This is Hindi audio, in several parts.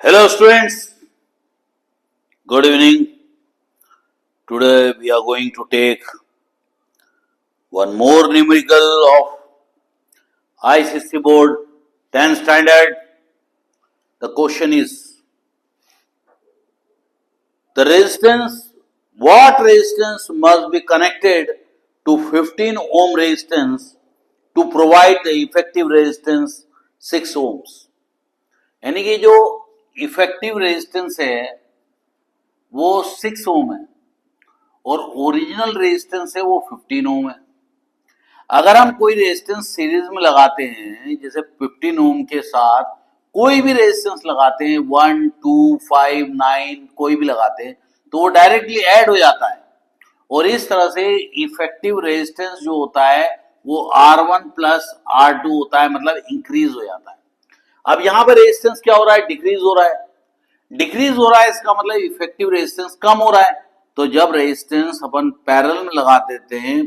Hello students, good evening. Today we are going to take one more numerical of ICSE board 10th standard. The question is what resistance must be connected to 15 ohm resistance to provide the effective resistance 6 ohms. यानी कि जो इफेक्टिव रेजिस्टेंस है वो 6 ओम है और ओरिजिनल रेजिस्टेंस है वो 15 ओम है। अगर हम कोई रेजिस्टेंस सीरीज में लगाते हैं, जैसे 15 ओम के साथ कोई भी रेजिस्टेंस लगाते हैं, 1, 2, 5, 9 कोई भी लगाते हैं, तो वो डायरेक्टली ऐड हो जाता है और इस तरह से इफेक्टिव रेजिस्टेंस जो होता है वो R1 प्लस R2 होता है, मतलब इंक्रीज हो जाता है। अब यहां पर रेजिस्टेंस क्या हो रहा है? डिक्रीज हो रहा है। डिक्रीज हो रहा है इसका मतलब इफेक्टिव रेजिस्टेंस कम हो रहा है। तो जब रेजिस्टेंस अपन पैरेलल में लगा देते हैं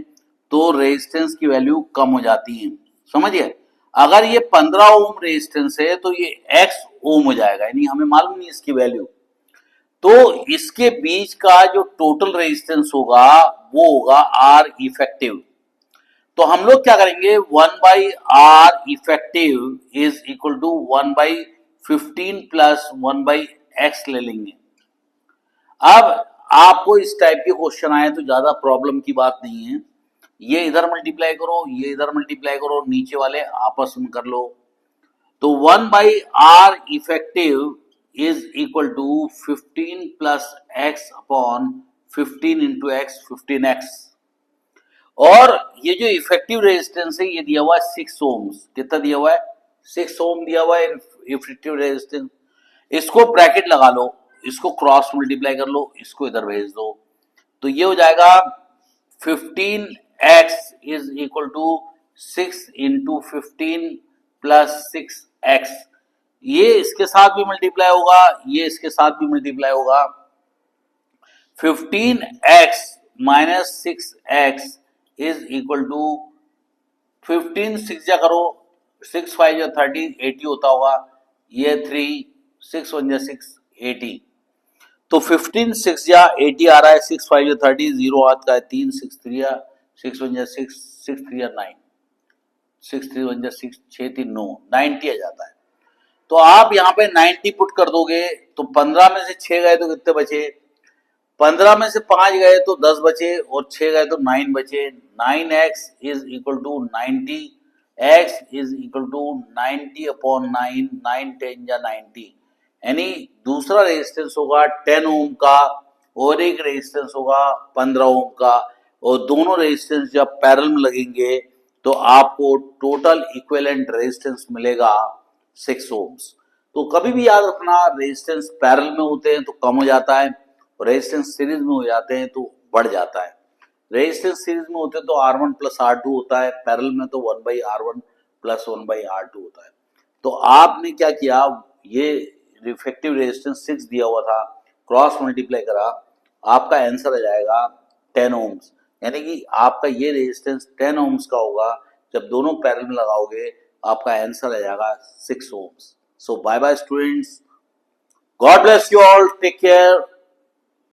तो रेजिस्टेंस की वैल्यू कम हो जाती है। समझिए, अगर ये 15 ओम रेजिस्टेंस है तो ये x ओम हो जाएगा, यानी हमें मालूम नहीं इसकी वैल्यू। तो इसके बीच का जो टोटल रेजिस्टेंस होगा वो होगा R इफेक्टिव। तो हम लोग क्या करेंगे, 1/R effective is equal to 1/15 plus 1/x ले लेंगे। अब आपको इस टाइप के क्वेश्चन आए तो ज्यादा प्रॉब्लम की बात नहीं है, ये इधर मल्टीप्लाई करो, ये इधर मल्टीप्लाई करो, नीचे वाले आपस में कर लो। तो 1/R effective is equal to 15 plus x upon 15 into x, 15x। और ये जो इफेक्टिव रेजिस्टेंस है ये दिया हुआ है 6 ओम्स। कितना दिया हुआ है? 6 ओम दिया हुआ है इफेक्टिव रेजिस्टेंस। इसको ब्रैकेट लगा लो, इसको क्रॉस मल्टीप्लाई कर लो, इसको इधर भेज दो, तो ये हो जाएगा 15x is equal to 6 into 15 plus 6x। ये इसके साथ भी मल्टीप्लाई होगा, ये इसके साथ भी मल्टीप्लाई होगा। 15x minus 6x is equal to 15 6 जा करो, 6 5 जा 30, 80 होता होगा, ये 3 6 1 जा 6 80। तो 15 6 जा 80 आ रहा है, 6 5 जा 30, 0 आता है 3, 6 3 जा 6 1 जा 6, 6 3 जा 9, 6 3 1 जा 6 6 3 9, 90 आ जाता है। तो आप यहाँ पे 90 पुट कर दोगे तो 15 में से 6 गए तो कितने बचे? 15 में से 5 गए तो 10 बचे और 6 गए तो 9 बचे। 9x is equal to 90, x is equal to 90 upon 9, 9 10 जा 90, यानी दूसरा रेजिस्टेंस होगा 10 ओम का और एक रेजिस्टेंस होगा 15 ओम का, और दोनों रेजिस्टेंस जब पैरेलल में लगेंगे तो आपको टोटल इक्विवेलेंट रेजिस्टेंस मिलेगा 6 ओम्स। तो कभी भी याद रखना, रेजिस्टेंस पैरेलल में होते हैं तो कम हो जाता है, रेजिस्टेंस सीरीज में हो जाते हैं तो बढ़ जाता है। रेजिस्टेंस सीरीज में होते हैं तो R1 प्लस R2 होता है, पैरेलल में तो 1/R1 प्लस 1/R2 होता है। तो आपने क्या किया, ये इफेक्टिव रेजिस्टेंस 6 दिया हुआ था, क्रॉस मल्टीप्लाई करा, आपका आंसर आ जाएगा 10 ओम्स, यानी कि आपका ये रेजिस्टेंस 10 ओम्स का होगा। जब दोनों पैरेलल में लगाओगे आपका आंसर आ जाएगा 6 ohms. So bye bye students, God bless you all, take care.